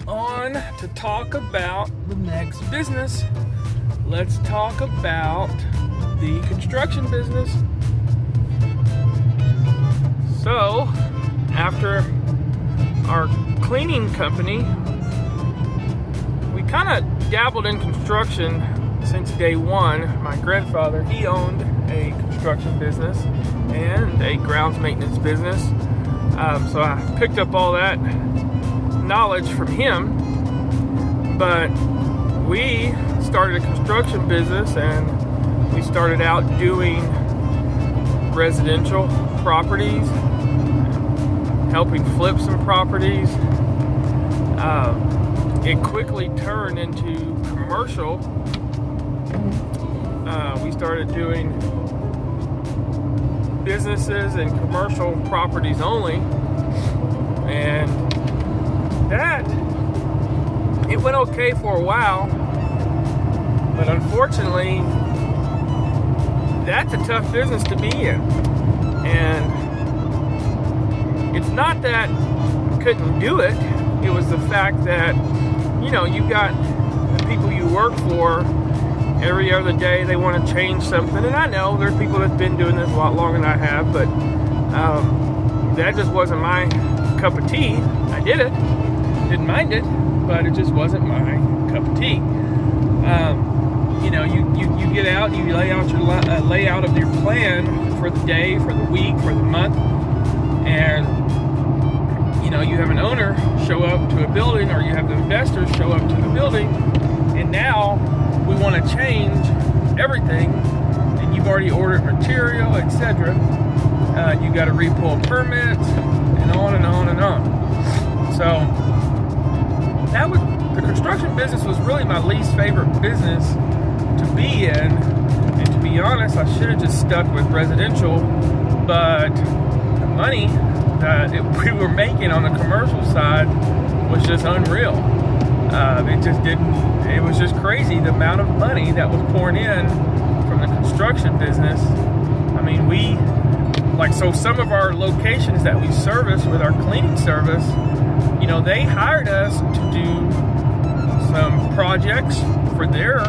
on to talk about the next business. Let's talk about the construction business. So, after our cleaning company, we kind of dabbled in construction since day one. My grandfather, he owned a construction business and a grounds maintenance business. So I picked up all that knowledge from him. But we started a construction business and we started out doing residential properties, helping flip some properties. It quickly turned into commercial. We started doing businesses and commercial properties only, and that it went okay for a while, but unfortunately that's a tough business to be in. And it's not that I couldn't do it, it was the fact that, you know, you got the people you work for. Every other day they want to change something, and I know there's people that's been doing this a lot longer than I have, but that just wasn't my cup of tea. I did it, didn't mind it, but it just wasn't my cup of tea. You know, you get out, you lay out your layout of your plan for the day, for the week, for the month, and you know, you have an owner show up to a building, or you have the investors show up to the building, and now we want to change everything, and you've already ordered material, etc. You got to re-pull permits, and on and on and on. So that was, the construction business was really my least favorite business to be in. And to be honest, I should have just stuck with residential, but the money that we were making on the commercial side was just unreal. It just didn't, it was just crazy the amount of money that was pouring in from the construction business. I mean, so some of our locations that we service with our cleaning service, you know, they hired us to do some projects for their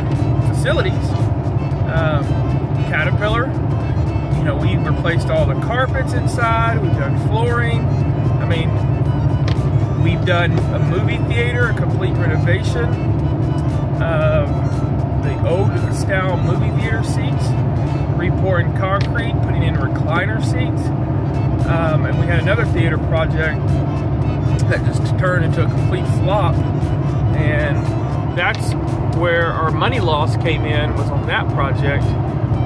facilities. Caterpillar, you know, we replaced all the carpets inside, we've done flooring. I mean, we've done a movie theater, a complete renovation of the old style movie theater seats, re-pouring concrete, putting in recliner seats. And we had another theater project that just turned into a complete flop. And that's where our money loss came in, was on that project.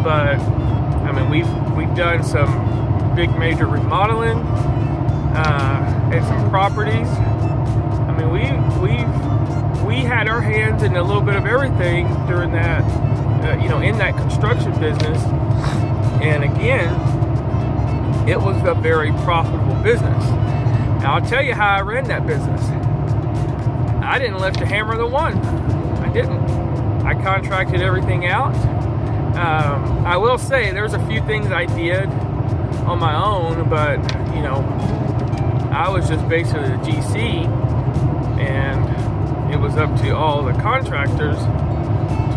But I mean, we've done some big major remodeling at some properties. I mean, we had our hands in a little bit of everything during that, you know, in that construction business. And again, it was a very profitable business. Now, I'll tell you how I ran that business. I didn't lift a hammer the one. I didn't. I contracted everything out. I will say there's a few things I did on my own, but, you know, I was just basically the GC, and it was up to all the contractors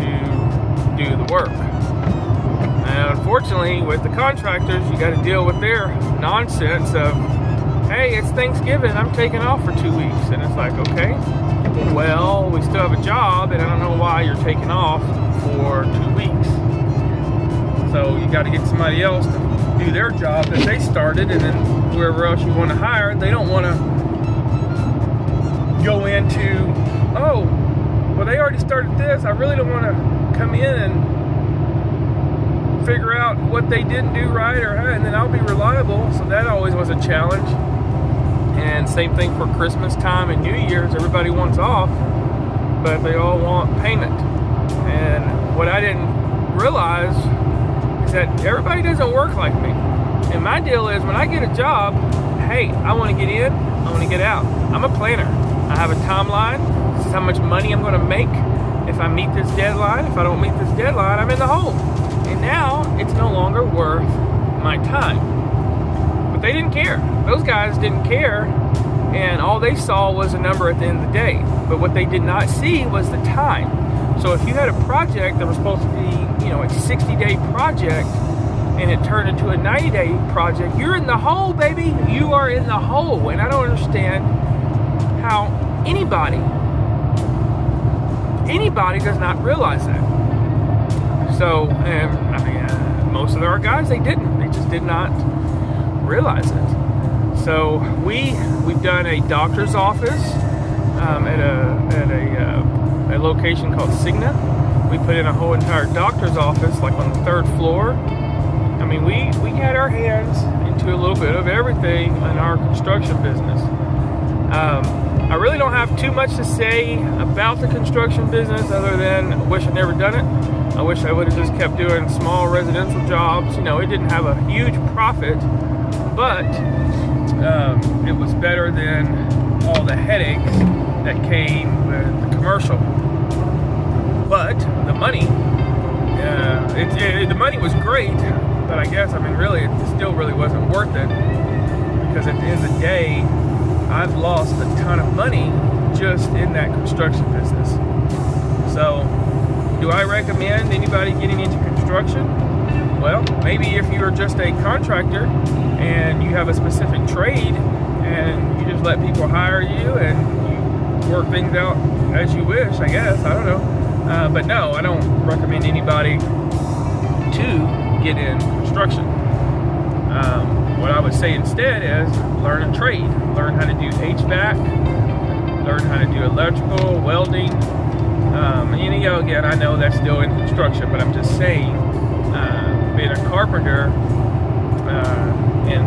to do the work. And unfortunately, with the contractors, you got to deal with their nonsense of, hey, it's Thanksgiving, I'm taking off for 2 weeks. And it's like, okay, well, we still have a job, and I don't know why you're taking off for 2 weeks. So you got to get somebody else to do their job that they started, and then whoever else you want to hire, they don't want to go into, oh, well, they already started this, I really don't want to come in and figure out what they didn't do right, and then I'll be reliable. So that always was a challenge. And same thing for Christmas time and New Year's. Everybody wants off, but they all want payment. And what I didn't realize is that everybody doesn't work like me. And my deal is, when I get a job, hey, I want to get in, I want to get out. I'm a planner. I have a timeline. This is how much money I'm going to make if I meet this deadline. If I don't meet this deadline, I'm in the hole. And now it's no longer worth my time. But they didn't care. Those guys didn't care and all they saw was a number at the end of the day. But what they did not see was the time. So if you had a project that was supposed to be, a 60-day project, and it turned into a 90-day project, you're in the hole, baby. You are in the hole. And I don't understand how anybody does not realize that. So, most of our guys, they didn't. They just did not realize it. So we've done a doctor's office at a location called Cigna. We put in a whole entire doctor's office, like on the 3rd floor. I mean, we had our hands into a little bit of everything in our construction business. I really don't have too much to say about the construction business other than I wish I'd never done it. I wish I would have just kept doing small residential jobs. It didn't have a huge profit, but it was better than all the headaches that came with the commercial. But the money, the money was great, but I guess, really, it still really wasn't worth it, because at the end of the day, I've lost a ton of money just in that construction business. So, do I recommend anybody getting into construction? Well, maybe if you're just a contractor and you have a specific trade and you just let people hire you and you work things out as you wish, I guess. I don't know. But no, I don't recommend anybody to get in construction. What I would say instead is learn a trade. Learn how to do HVAC, learn how to do electrical, welding. Again, I know that's still in construction, but I'm just saying, being a carpenter and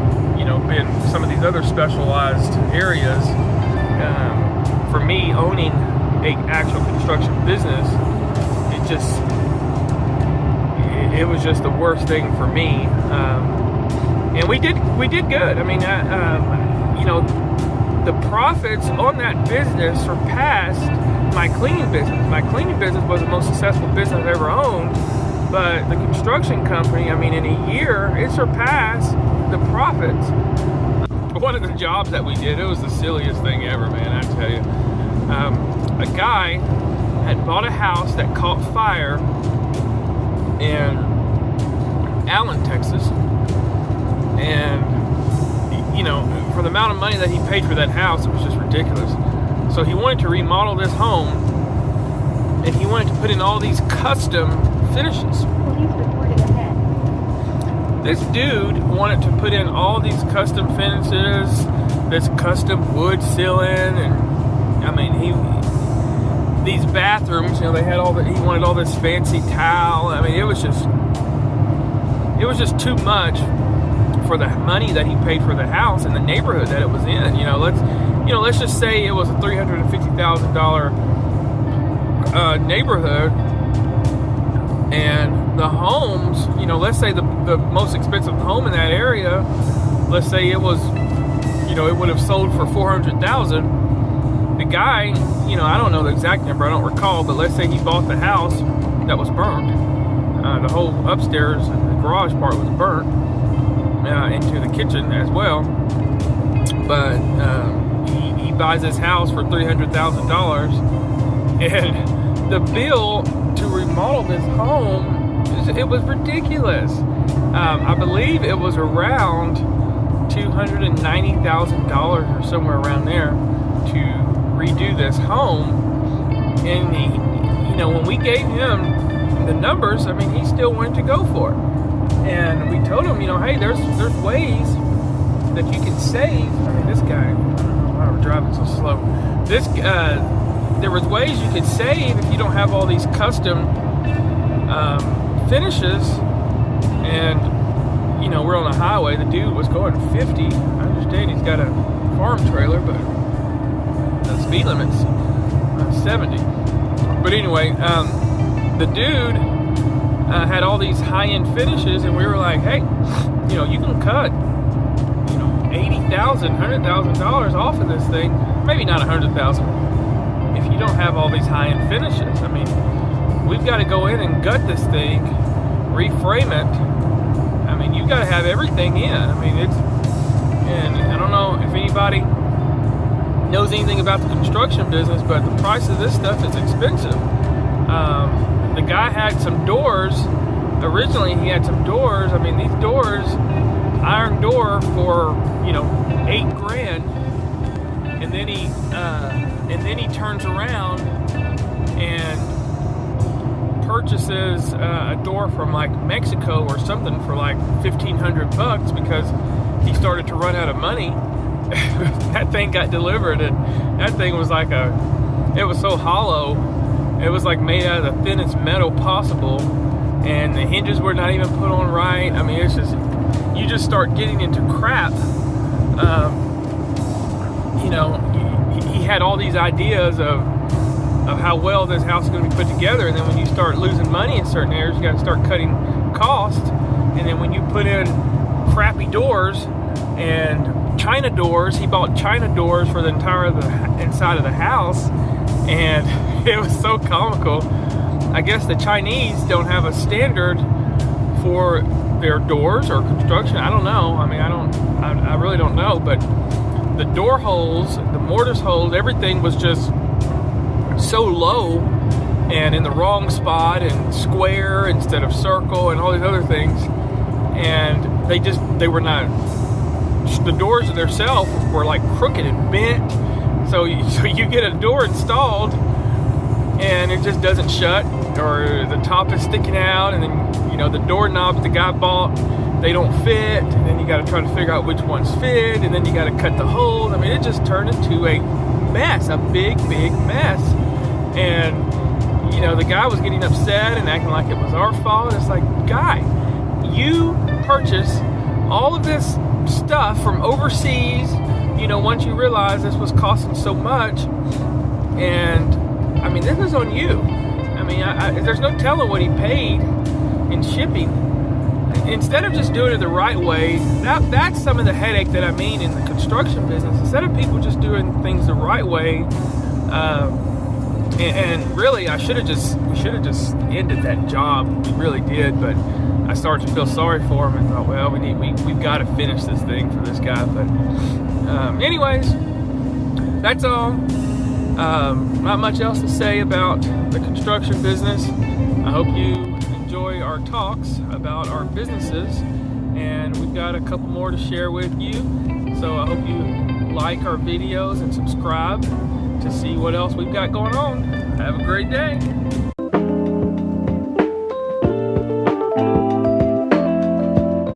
being some of these other specialized areas, for me, owning an actual construction business, it was just the worst thing for me. And we did good. The profits on that business surpassed my cleaning business. My cleaning business was the most successful business I've ever owned, but the construction company, in a year, it surpassed the profits. One of the jobs that we did, it was the silliest thing ever, man, I tell you. A guy had bought a house that caught fire in Allen, Texas, and for the amount of money that he paid for that house, it was just ridiculous. So he wanted to remodel this home, and he wanted to put in all these custom finishes. Police reporting ahead. This dude wanted to put in all these custom finishes, this custom wood ceiling, and these bathrooms, they had he wanted all this fancy tile. It was just too much for the money that he paid for the house and the neighborhood that it was in. Let's just say it was a $350,000 neighborhood, and the homes, let's say the most expensive home in that area, let's say it was, it would have sold for $400,000. The guy, I don't know the exact number, I don't recall, but let's say he bought the house that was burned. The whole upstairs and the garage part was burnt into the kitchen as well. But he buys this house for $300,000, and the bill to remodel this home, it was ridiculous. I believe it was around $290,000 or somewhere around there to redo this home. And when we gave him the numbers, he still wanted to go for it. And we told him, hey, there's ways that you can save. This guy, why we're driving so slow. There was ways you could save if you don't have all these custom finishes. And we're on a highway. The dude was going 50. I understand he's got a farm trailer, but the speed limit's 70. But anyway, the dude had all these high-end finishes, and we were like, hey, you can cut $80,000, $100,000 off of this thing. Maybe not $100,000 if you don't have all these high-end finishes. We've got to go in and gut this thing, reframe it. You've got to have everything in. And I don't know if anybody knows anything about the construction business, but the price of this stuff is expensive. The guy had some doors. Originally, he had some doors. I mean, these doors, iron door for, you know, $8,000, and then he turns around and purchases a door from like Mexico or something for like $1,500 because he started to run out of money. That thing got delivered, and that thing was like it was so hollow. It was like made out of the thinnest metal possible, and the hinges were not even put on right. I mean, it's just, you just start getting into crap. You know, he had all these ideas of how well this house is going to be put together, and then when you start losing money in certain areas, you got to start cutting costs. And then when you put in crappy doors and China doors, he bought China doors for the entire inside of the house, and it was so comical. I guess the Chinese don't have a standard for their doors or construction. I don't know. I mean, I really don't know, but the door holes, the mortise holes, everything was just so low and in the wrong spot and square instead of circle and all these other things, and they were not, the doors themselves were like crooked and bent, so you get a door installed and it just doesn't shut, or the top is sticking out, and then, you know, the doorknobs the guy bought, they don't fit, and then you got to try to figure out which ones fit, and then you got to cut the holes. I mean, it just turned into a mess, a big mess. And, you know, the guy was getting upset and acting like it was our fault. It's like, guy, you purchased all of this stuff from overseas, you know, once you realize this was costing so much. And, I mean, this is on you. I mean, there's no telling what he paid in shipping. Instead of just doing it the right way, that's some of the headache that I mean in the construction business. Instead of people just doing things the right way, and really, we should have just ended that job. We really did, but I started to feel sorry for him and thought, well, we've got to finish this thing for this guy. But anyways, that's all. Not much else to say about the construction business. I hope you enjoy our talks about our businesses, and we've got a couple more to share with you. So I hope you like our videos and subscribe to see what else we've got going on. Have a great day.